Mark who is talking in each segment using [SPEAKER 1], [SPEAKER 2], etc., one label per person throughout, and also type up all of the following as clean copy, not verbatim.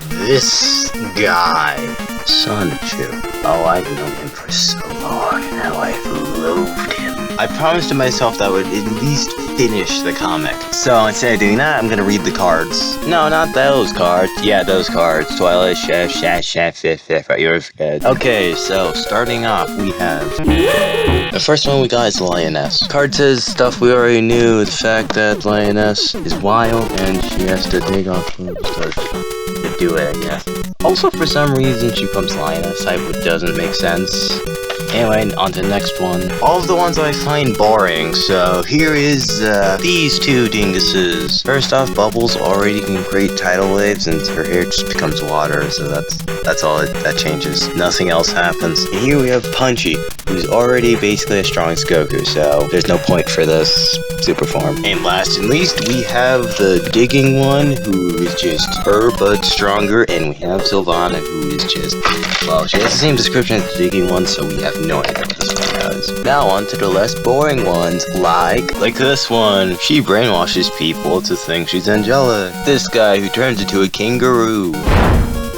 [SPEAKER 1] This guy, Sonichu. Oh, I've known him for so long, and how I've loathed him. I promised to myself that I would at least finish the comic. So instead of doing that, I'm gonna read the cards. No, not those cards. Yeah, those cards. Twilight, Chef, right, yours good. Okay, so starting off, we have... The first one we got is Lioness. Card says stuff we already knew. The fact that Lioness is wild, and she has to take off her start to do it, I guess. Also, for some reason, she becomes Lioness type, which doesn't make sense. Anyway, on to the next one. All of the ones I find boring, so here is these two dinguses. First off, Bubbles already can create tidal waves, and her hair just becomes water, so that's all that changes. Nothing else happens. And here we have Punchy, who's already basically as strong as Goku, so there's no point for this super form. And last and least, we have the digging one, who is just her but stronger, and we have Sylvana, who is just, well, she has the same description as the digging one, so we have no idea what this one does. Now on to the less boring ones, like this one. She brainwashes people to think she's angelic. This guy who turns into a kangaroo.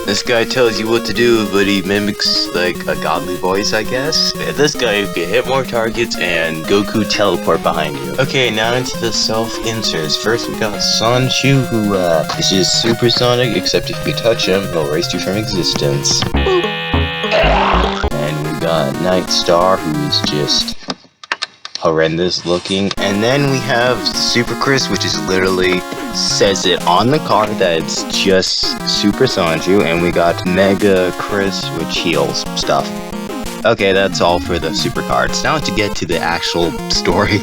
[SPEAKER 1] This guy tells you what to do, but he mimics, like, a godly voice, I guess. Yeah, this guy can hit more targets and Goku teleport behind you. Okay, now into the self-inserts. First, we got Sonichu, who, is just supersonic, except if you touch him, he'll erase you from existence. And we got Night Star, who is just horrendous looking. And then we have Super Chris, which is literally says it on the card that it's just Super Sonichu. And we got Mega Chris, which heals stuff. Okay, that's all for the super cards. Now to get to the actual story.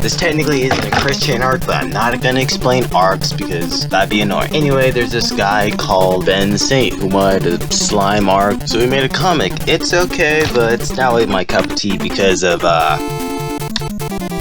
[SPEAKER 1] This technically isn't a Christian arc, but I'm not gonna explain arcs because that'd be annoying. Anyway, there's this guy called Ben Saint who wanted a slime arc, so he made a comic. It's okay, but it's not really my cup of tea because of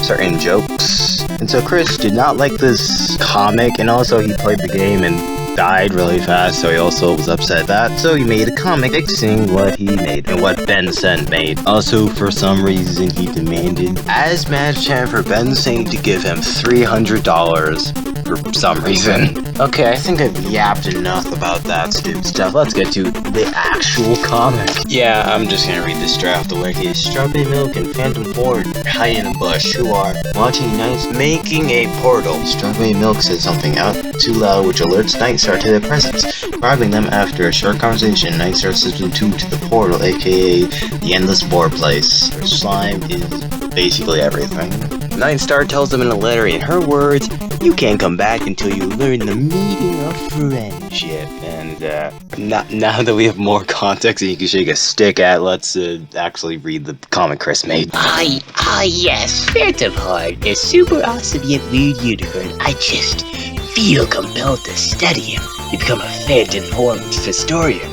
[SPEAKER 1] certain jokes. And so Chris did not like this comic, and also he played the game and died really fast, so he also was upset at that. So he made a comic fixing what he made and what Ben Saint made. Also, for some reason, he demanded as match time for Ben Saint to give him $300 for some reason. Okay, I think I've yapped enough about that stupid stuff. Let's get to the actual comic. Yeah, I'm just gonna read this straight off the wiki. Strawberry Milk and Phantom Horde hide in a bush who are watching Night making a portal. Strawberry Milk says something out too loud, which alerts Nightstar to their presence. Grabbing them after a short conversation, Nightstar slips them to the portal, aka the Endless Boar Place, where slime is basically everything. Nightstar tells them in a letter, in her words, "You can't come back until you learn the meaning of friendship." And now that we have more context that you can shake a stick at, let's actually read the comic Chris made.
[SPEAKER 2] Yes, Phantom Horde is super awesome yet weird unicorn. I just feel compelled to study him to become a Phantom Horde historian.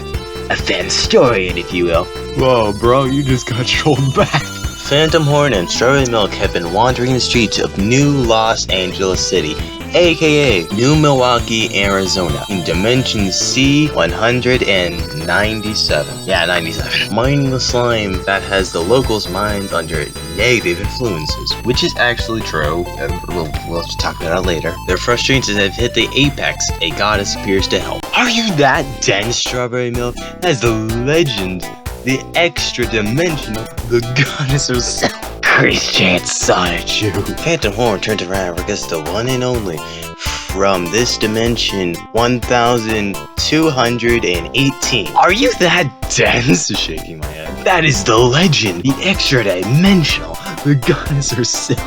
[SPEAKER 2] A Fanstorian, if you will.
[SPEAKER 1] Whoa, bro, you just got trolled back. Phantom Horn and Strawberry Milk have been wandering the streets of New Los Angeles City, aka New Milwaukee, Arizona, in Dimension C-197. Yeah, 97. Mining the slime that has the locals' minds under negative influences, which is actually true. We'll talk about that later. Their frustrations have hit the apex. A goddess appears to help. Are you that dense, Strawberry Milk? As the legend, the extra dimensional, the goddess herself.
[SPEAKER 2] Christian Sonichu.
[SPEAKER 1] Phantom Horn turns around because the one and only from this dimension 1218.
[SPEAKER 2] Are you that dense?
[SPEAKER 1] Shaking my head. That is the legend, the extra dimensional, the goddess herself.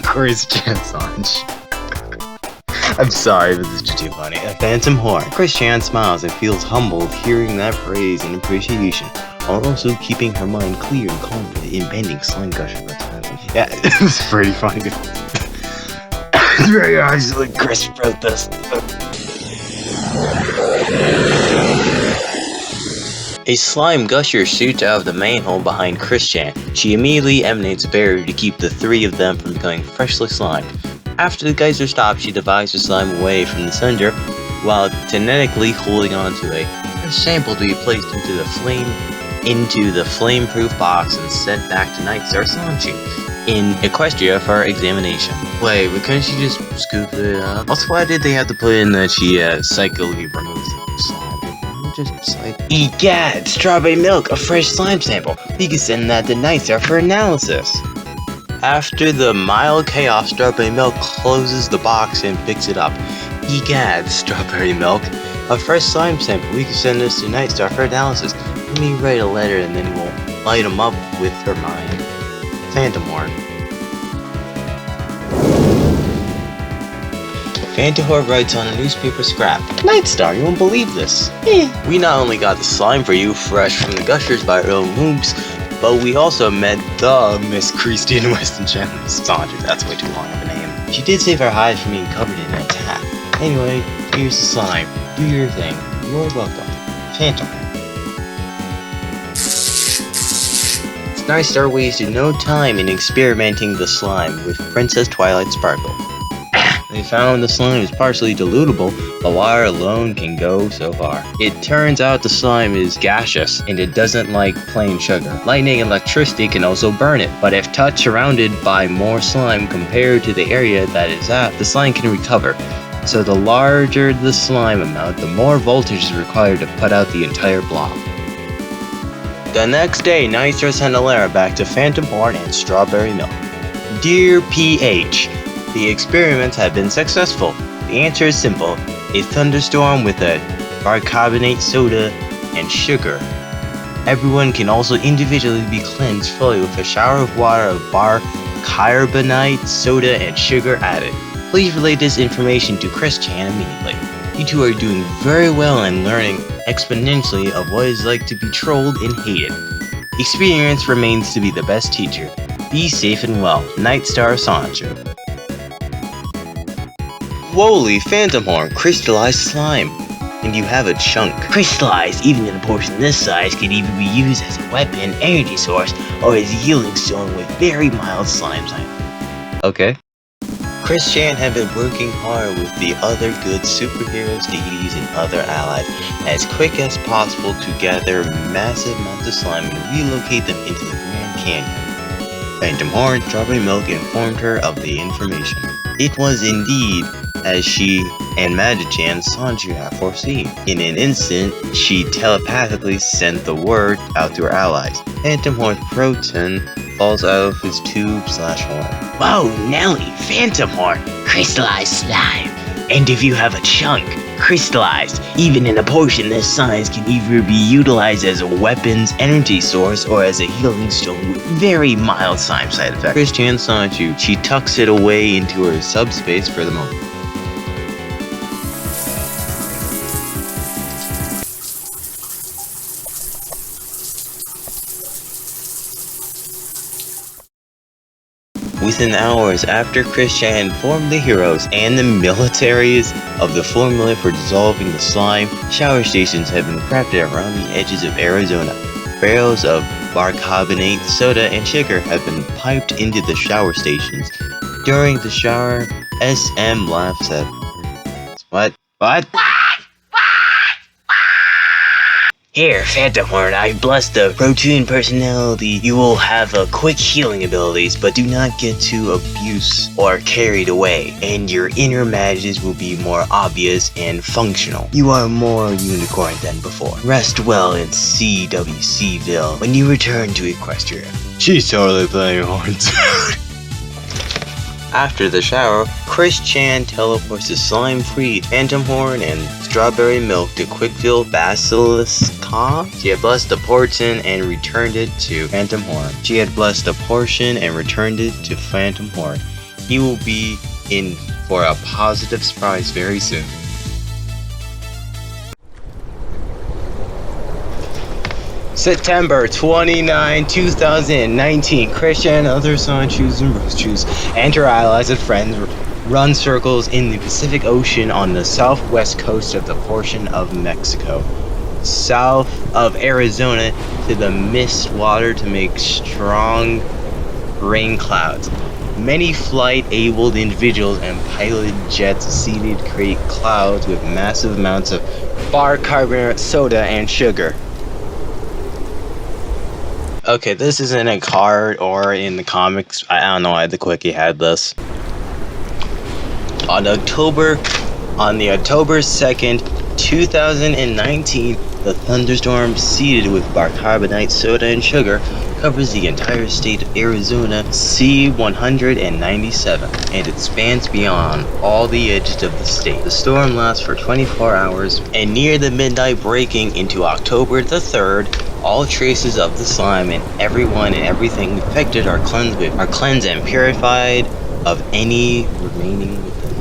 [SPEAKER 1] Christian Sonichu. I'm sorry, but this is too funny. A Phantom Horn. Christian smiles and feels humbled hearing that praise and appreciation, while also keeping her mind clear and calm for the impending slime gush of what's happening. Yeah, it's pretty funny. It's very obviously Chris wrote this. A slime gusher shoots out of the manhole behind Christian. She immediately emanates a barrier to keep the three of them from becoming freshly slimed. After the geyser stops, she divides the slime away from the center, while genetically holding on to a sample to be placed into the flame-proof box and sent back to Nightstar Sonichu. in Equestria for examination. Wait, but couldn't she just scoop it up? Also, why did they have to put in that she psychically removes the slime? Just like...
[SPEAKER 2] Egad, strawberry milk, a fresh slime sample. We can send that to Nightstar for analysis.
[SPEAKER 1] After the mild chaos, Strawberry Milk closes the box and picks it up. Egad, Strawberry Milk, a fresh slime sample. We can send this to Nightstar for analysis. Let me write a letter and then we'll light him up with her mind. Phantom Horn. Phantom Horn writes on a newspaper scrap. Nightstar, you won't believe this. We not only got the slime for you fresh from the gushers by Earl Moops, but we also met the Miss Christine Weston Chandler Saunders. That's way too long of a name. She did save our hides from being covered in an attack. Anyway, here's the slime. Do your thing. You're welcome. Phantom. Nightstar wasted no time in experimenting the slime with Princess Twilight Sparkle. They found the slime is partially dilutable, but water alone can go so far. It turns out the slime is gaseous, and it doesn't like plain sugar. Lightning and electricity can also burn it, but if touched surrounded by more slime compared to the area that is at, the slime can recover. So the larger the slime amount, the more voltage is required to put out the entire blob. The next day, Nightstar sent a letter back to Phantom Horn and Strawberry Milk. Dear PH, the experiments have been successful. The answer is simple. A thunderstorm with a bicarbonate soda and sugar. Everyone can also individually be cleansed fully with a shower of water of bicarbonate soda and sugar added. Please relay this information to Chris Chan immediately. You two are doing very well and learning exponentially of what it's like to be trolled and hated. Experience remains to be the best teacher. Be safe and well. Nightstar Sonichu. Whoa, Phantom Horn, crystallized slime. And you have a chunk.
[SPEAKER 2] Crystallized, even in a portion this size, can either be used as a weapon, energy source, or as a healing stone with very mild slime type.
[SPEAKER 1] Okay. Chris Chan had been working hard with the other good superheroes, deities, and other allies as quick as possible to gather massive amounts of slime and relocate them into the Grand Canyon. Phantom Horn, Strawberry Milk informed her of the information. It was indeed as she and Magichan Sanju had foreseen. In an instant, she telepathically sent the word out to her allies. Phantom Horn's proton falls out of his tube/horn.
[SPEAKER 2] Whoa, Nelly, Phantom Horn, crystallized slime. And if you have a chunk, crystallized, even in a portion this size, can either be utilized as a weapon's energy source or as a healing stone with very mild slime side effects.
[SPEAKER 1] Chris Chan Sanju, she tucks it away into her subspace for the moment. Within hours after Chris Chan informed the heroes and the militaries of the formula for dissolving the slime, shower stations have been crafted around the edges of Arizona. Barrels of bicarbonate, soda, and sugar have been piped into the shower stations. During the shower, SM laughs at... What?
[SPEAKER 2] Here, Phantom Horn, I've blessed the Protoon personality. You will have a quick healing abilities, but do not get too abuse or carried away, and your inner magics will be more obvious and functional. You are more unicorn than before. Rest well in CWCville when you return to Equestria.
[SPEAKER 1] She's totally playing horns. After the shower, Chris Chan teleports the slime-free Phantom Horn and Strawberry Milk to Quickville Basilisk. She had blessed the portion and returned it to Phantom Horn. She had blessed the portion and returned it to Phantom Horn. He will be in for a positive surprise very soon. September 29, 2019, Christian and other Sonichus and Roachus and her allies and friends run circles in the Pacific Ocean on the southwest coast of the portion of Mexico, south of Arizona to the mist water to make strong rain clouds. Many flight-abled individuals and piloted jets seeded create clouds with massive amounts of bicarbonate soda and sugar. Okay, this isn't a card or in the comics. I don't know why the quickie had this. On the October 2nd, 2019, the thunderstorm seeded with bicarbonate soda and sugar covers the entire state of Arizona, C-197, and it spans beyond all the edges of the state. The storm lasts for 24 hours, and near the midnight breaking into October the 3rd, all traces of the slime and everyone and everything affected are cleansed and purified of any remaining within.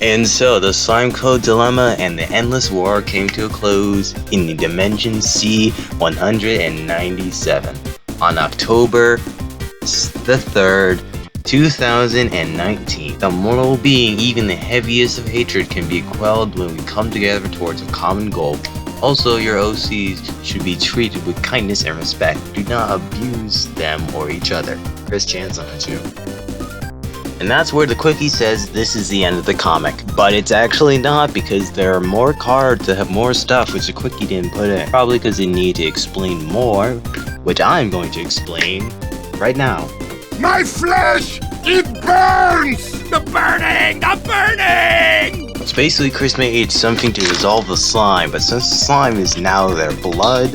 [SPEAKER 1] And so, the Slime Code Dilemma and the Endless War came to a close in the Dimension C-197 on October the 3rd, 2019. The mortal being, even the heaviest of hatred, can be quelled when we come together towards a common goal. Also, your OCs should be treated with kindness and respect. Do not abuse them or each other. Chris Chan's on it too. And that's where the quickie says this is the end of the comic. But it's actually not, because there are more cards that have more stuff which the quickie didn't put in. Probably because they need to explain more, which I'm going to explain right now.
[SPEAKER 3] My flesh! It burns! The burning! The burning!
[SPEAKER 1] It's basically Chris made something to dissolve the slime, but since the slime is now their blood,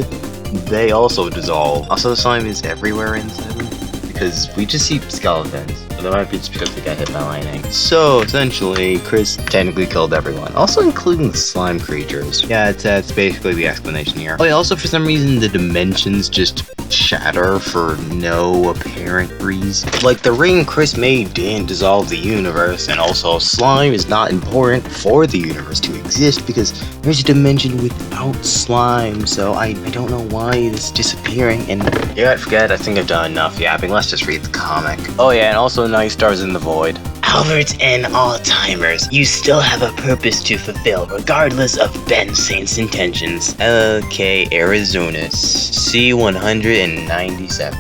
[SPEAKER 1] they also dissolve. Also, the slime is everywhere inside them, because we just see skeletons. But that might be just because they got hit by lightning. So, essentially, Chris technically killed everyone. Also including the slime creatures. Yeah, that's basically the explanation here. Oh yeah, also for some reason the dimensions just shatter for no apparent reason. Like, the ring Chris made didn't dissolve the universe, and also slime is not important for the universe to exist because there's a dimension without slime, so I don't know why it's disappearing. And yeah, I forget, I think I've done enough yapping. Let's just read the comic. Oh yeah, and also Night Stars in the Void.
[SPEAKER 2] Albert and all-timers, you still have a purpose to fulfill, regardless of Ben Saint's intentions.
[SPEAKER 1] LK Arizona, C-197.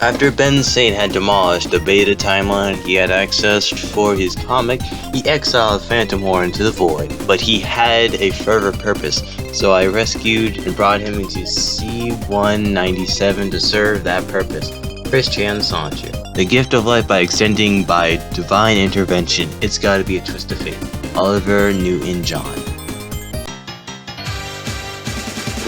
[SPEAKER 1] After Ben Saint had demolished the beta timeline he had accessed for his comic, he exiled Phantom Horn to the Void. But he had a further purpose, so I rescued and brought him into C-197 to serve that purpose. Chris Chan Sonichu. The gift of life by extending by divine intervention. It's gotta be a twist of fate. Oliver Newton-John.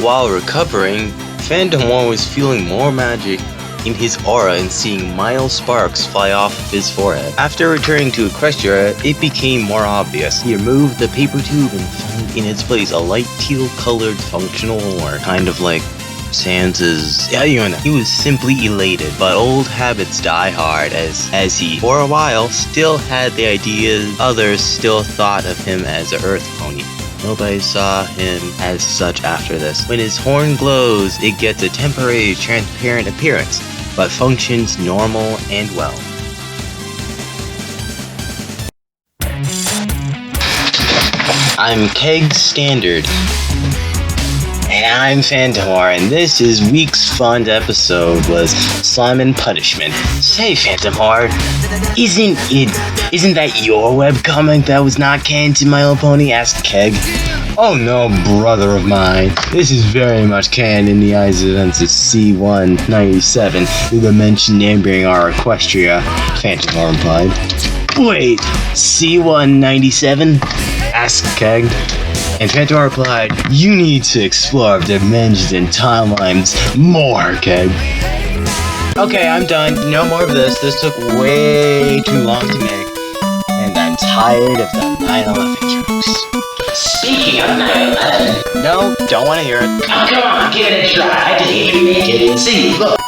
[SPEAKER 1] While recovering, Phantom Horn was feeling more magic in his aura and seeing mild sparks fly off of his forehead. After returning to Equestria, it became more obvious. He removed the paper tube and found in its place a light teal colored functional horn, kind of like Sans's. Yeah, you know. He was simply elated, but old habits die hard as he, for a while, still had the ideas others still thought of him as an earth pony. Nobody saw him as such after this. When his horn glows, it gets a temporary transparent appearance, but functions normal and well. I'm Keg Standard. And I'm Phantomor, and this is week's fun episode was Slime and Punishment. Say, Phantomor, isn't that your webcomic that was not canon to My Little Pony? Asked Keg. Oh no, brother of mine. This is very much canon in the eyes of events of C-197, the dimension neighboring our Equestria, Phantomor replied. Wait, C-197? Asked Keg. And Phantom replied, you need to explore dimensions and timelines more, Keg. Okay, I'm done. No more of this. This took way too long to make. And I'm tired of the 9/11 jokes.
[SPEAKER 2] Speaking of 9/11...
[SPEAKER 1] No, don't want to hear it.
[SPEAKER 2] Oh, come on, give it a try. I didn't even make it. See, look.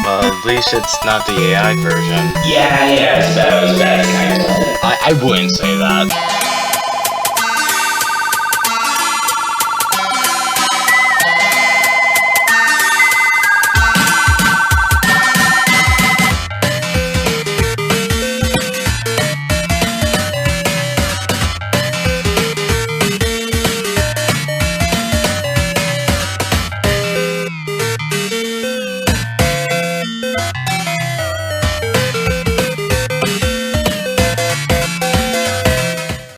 [SPEAKER 1] Well, at least it's not the AI version.
[SPEAKER 2] Yeah, it's better, kind of.
[SPEAKER 1] I wouldn't say that.